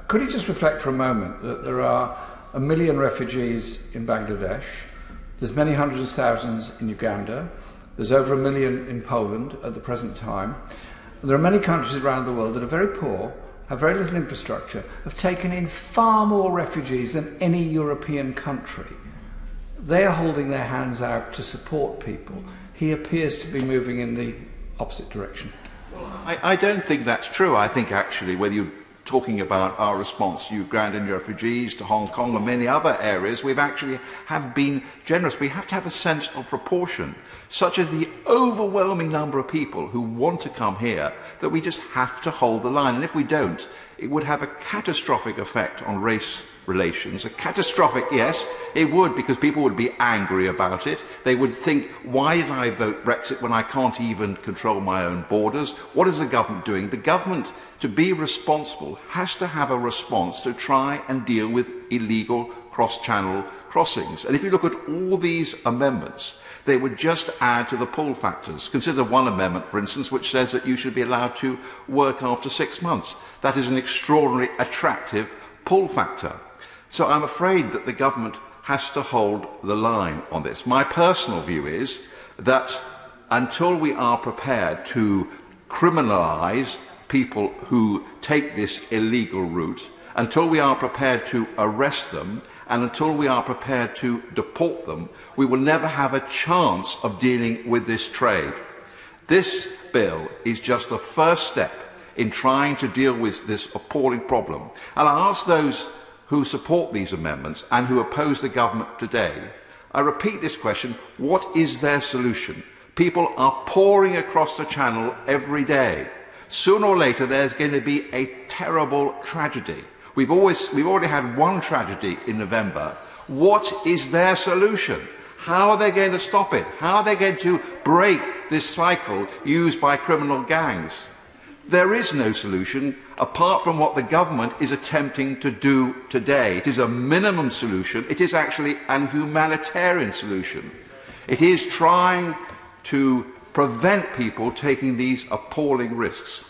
Could you just reflect for a moment that there are 1 million refugees in Bangladesh, there's many hundreds of thousands in Uganda, there's over 1 million in Poland at the present time, and there are many countries around the world that are very poor, have very little infrastructure, have taken in far more refugees than any European country. They are holding their hands out to support people. He appears to be moving in the opposite direction. Well, I don't think that's true. I think actually whether you're talking about our response to Ugandan refugees, to Hong Kong and many other areas, we've actually have been generous. We have to have a sense of proportion, such as the overwhelming number of people who want to come here, that we just have to hold the line. And if we don't, it would have a catastrophic effect on race relations. A catastrophic, yes, it would, because people would be angry about it. They would think, why did I vote Brexit when I can't even control my own borders? What is the government doing? The government, to be responsible, has to have a response to try and deal with illegal cross-channel crossings. And if you look at all these amendments, they would just add to the pull factors. Consider one amendment, for instance, which says that you should be allowed to work after 6 months. That is an extraordinarily attractive pull factor. So I'm afraid that the government has to hold the line on this. My personal view is that until we are prepared to criminalise people who take this illegal route, until we are prepared to arrest them, and until we are prepared to deport them, we will never have a chance of dealing with this trade. This bill is just the first step in trying to deal with this appalling problem. And I ask those who support these amendments and who oppose the government today, I repeat this question: what is their solution? People are pouring across the channel every day. Sooner or later there's going to be a terrible tragedy. We've already had one tragedy in November. What is their solution? How are they going to stop it? How are they going to break this cycle used by criminal gangs? There is no solution apart from what the government is attempting to do today. It is a minimum solution. It is actually an humanitarian solution. It is trying to prevent people taking these appalling risks.